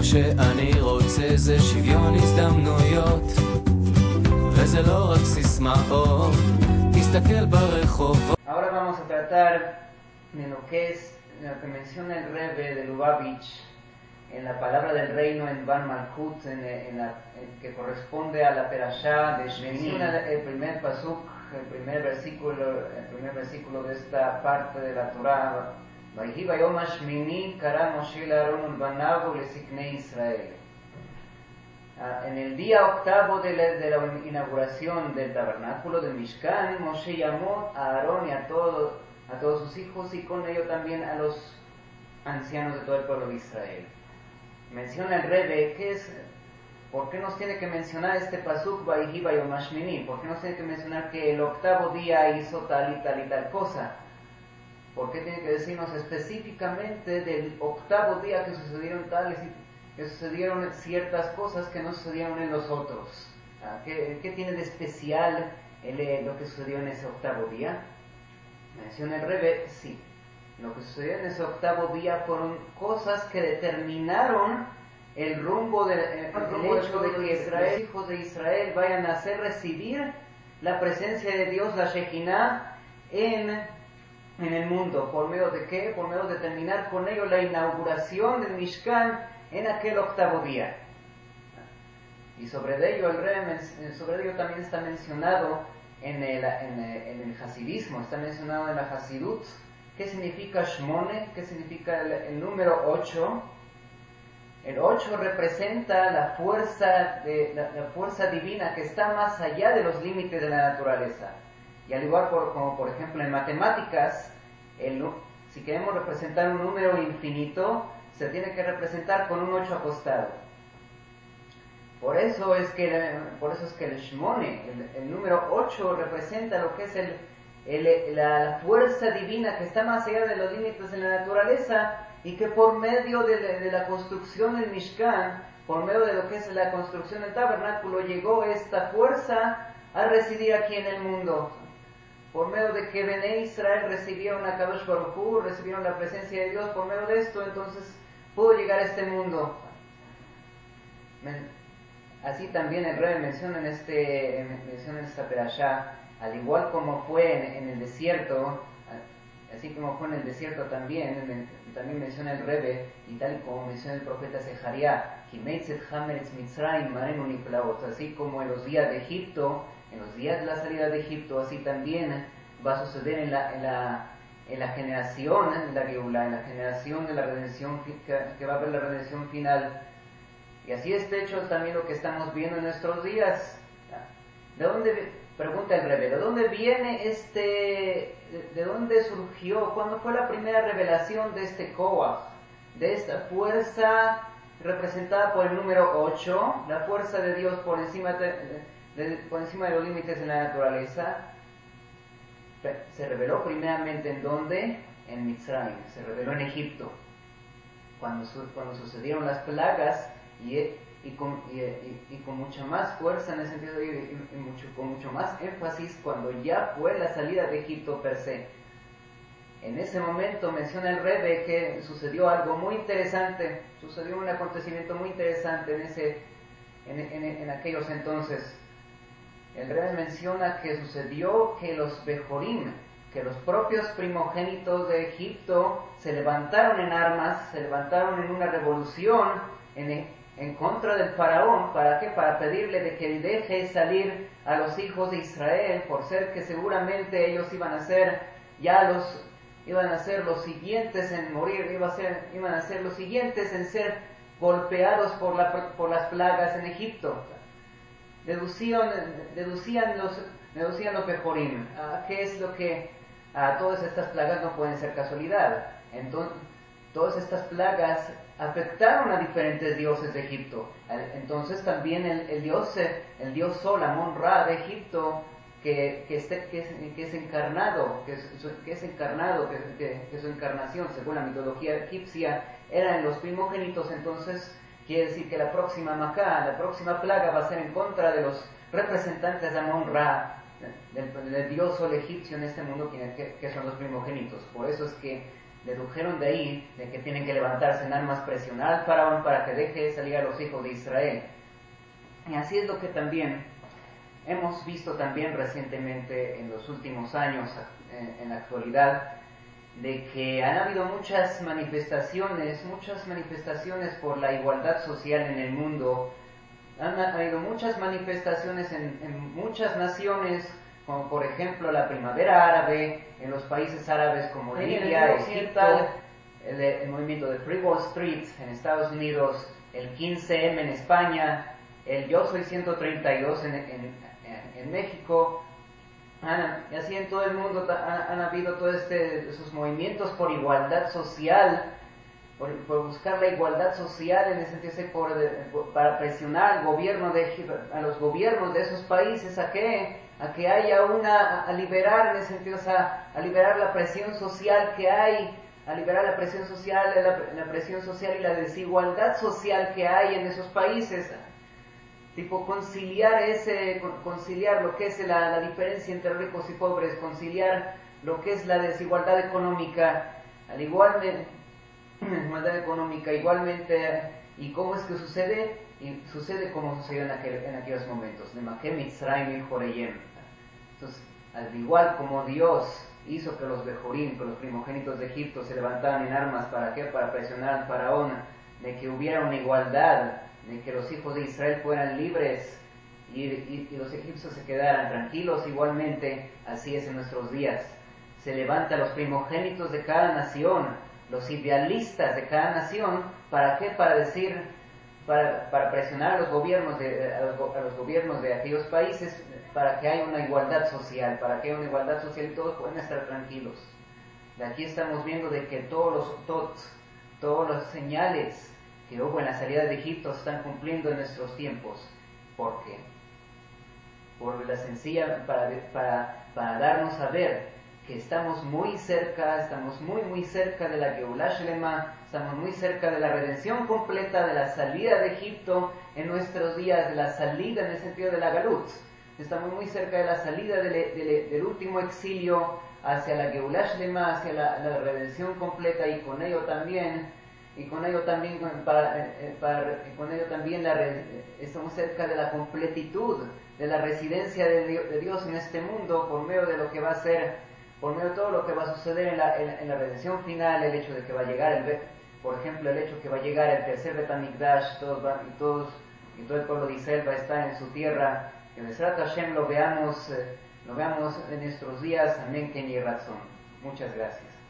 כל שאני רוצה זה שוויון הזדמנויות, וזה לא רק סיסמאות, תסתכל ברחובות. Ahora vamos a tratar de lo que es lo que menciona el Rebbe de Lubavitch en la palabra del reino en Ban Malkut, que corresponde a la perashá de Shmini. Menciona el primer pasuk, el primer versículo de esta parte de la Torah. Vayhi bayom hashmini kara Moshe leAaron ulbanav uleziknei Israel. En el día octavo de la inauguración del tabernáculo del Mishkan, Moshe llamó a Aarón y a todos sus hijos, y con ello también a los ancianos de todo el pueblo de Israel. Menciona el Rebbe, ¿por qué nos tiene que mencionar este pasuk, Vayhi bayom hashmini? ¿Por qué nos tiene que mencionar que el octavo día hizo tal y tal y tal cosa? ¿Por qué tiene que decirnos específicamente del octavo día que sucedieron ciertas cosas que no sucedieron en los otros? ¿Qué tiene de especial lo que sucedió en ese octavo día? Menciona el Rebbe, sí. Lo que sucedió en ese octavo día fueron cosas que determinaron el rumbo el hecho de que los hijos de Israel vayan a recibir la presencia de Dios, la Shekinah, en el mundo. ¿Por medio de qué? Por medio de terminar con ello la inauguración del Mishkan en aquel octavo día. Y sobre ello también está mencionado en el hasidismo, está mencionado en la Hasidut. ¿Qué significa Shmone? ¿Qué significa el número 8? El 8 representa la fuerza divina que está más allá de los límites de la naturaleza. Y al igual como por ejemplo en matemáticas, si queremos representar un número infinito, se tiene que representar con un 8 acostado. Por eso es que el Shmone, el número 8, representa lo que es la fuerza divina que está más allá de los límites de la naturaleza, y que por medio de la construcción del Mishkan, por medio de lo que es la construcción del tabernáculo, llegó esta fuerza a residir aquí en el mundo. Por medio de que Bnei Israel recibieron a Kadosh Baruj Hu, recibieron la presencia de Dios, por medio de esto, entonces pudo llegar a este mundo. Así también el Rebbe menciona en esta perashá, al igual como fue en el desierto, así como fue en el desierto también menciona el Rebbe, y tal como menciona el profeta Zeharia, así como en los días de Egipto, en los días de la salida de Egipto, así también va a suceder en la generación de la Geulá, en la generación de la redención, que va a haber la redención final. Y así es de hecho también lo que estamos viendo en nuestros días. Pregunta el Rebbe, ¿de dónde viene de dónde surgió, cuándo fue la primera revelación de este Koach, de esta fuerza representada por el número 8, la fuerza de Dios por encima de los límites de la naturaleza? Se reveló primeramente ¿en dónde? En Mitzrayim, se reveló en Egipto, cuando sucedieron las plagas, y con mucha más fuerza en el sentido con mucho más énfasis cuando ya fue la salida de Egipto per se. En ese momento menciona el Rebbe que sucedió algo muy interesante, sucedió un acontecimiento muy interesante en aquellos entonces. El Rebbe menciona que sucedió que los Bejorim, que los propios primogénitos de Egipto se levantaron en armas, se levantaron en una revolución en contra del faraón. ¿Para qué? Para pedirle de que deje salir a los hijos de Israel, por ser que seguramente ellos iban a ser los siguientes en morir, iban a ser los siguientes en ser golpeados por las plagas en Egipto. Deducían los Bejorim. ¿Qué es lo que todas estas plagas no pueden ser casualidad? Entonces, todas estas plagas afectaron a diferentes dioses de Egipto. Entonces también el dios Sol, Amon-Ra de Egipto, que es encarnado, que su encarnación, según la mitología egipcia, eran los primogénitos. Entonces quiere decir que la próxima plaga va a ser en contra de los representantes de Amon-Ra, del dios Sol egipcio en este mundo, que son los primogénitos. Por eso es que dedujeron de ahí de que tienen que levantarse en armas, presionar al faraón para que deje salir a los hijos de Israel. Y así es lo que también hemos visto también recientemente en los últimos años, en la actualidad, de que han habido muchas manifestaciones por la igualdad social en el mundo. Han habido muchas manifestaciones en muchas naciones, como por ejemplo la Primavera Árabe, en los países árabes como Libia, Egipto, el movimiento de Free Wall Street en Estados Unidos, el 15M en España, el Yo Soy 132 en México. Y así en todo el mundo han habido todos esos movimientos por igualdad social, por buscar la igualdad social, en el sentido de para presionar al gobierno a los gobiernos de esos países a que haya a liberar, en el sentido, a liberar la presión social que hay, a liberar la presión social y la desigualdad social que hay en esos países. Tipo, conciliar lo que es la diferencia entre ricos y pobres, conciliar lo que es la desigualdad económica, igualmente, ¿y cómo es que sucede? Y sucede como sucedió en aquellos momentos, de Makem, Mitzrayim y Joreyem. Entonces, al igual como Dios hizo que los Bejorim, que los primogénitos de Egipto se levantaran en armas, ¿para qué? Para presionar al faraón, de que hubiera una igualdad, de que los hijos de Israel fueran libres y los egipcios se quedaran tranquilos. Igualmente, así es en nuestros días. Se levantan los primogénitos de cada nación, los idealistas de cada nación, ¿para qué? Para presionar a los gobiernos de aquellos países, para que haya una igualdad social, y todos puedan estar tranquilos. De aquí estamos viendo de que todas las señales que hubo en la salida de Egipto se están cumpliendo en nuestros tiempos. ¿Por qué? Por la sencilla, para darnos a ver que estamos muy cerca de la Geulah Shlema, estamos muy cerca de la redención completa, de la salida de Egipto en nuestros días, de la salida en el sentido de la Galut. Estamos muy cerca de la salida del último exilio hacia la Geulah Shlema, hacia la redención completa, y con ello también estamos cerca de la completitud de la residencia de Dios en este mundo, por medio de lo que va a ser, por medio de todo lo que va a suceder en la redención final, el hecho de que va a llegar por ejemplo, el hecho que va a llegar el tercer Bet HaMikdash, y todo el pueblo de Israel va a estar en su tierra. Que Besrat Hashem lo veamos en nuestros días. Amén, Ken y Razón. Muchas gracias.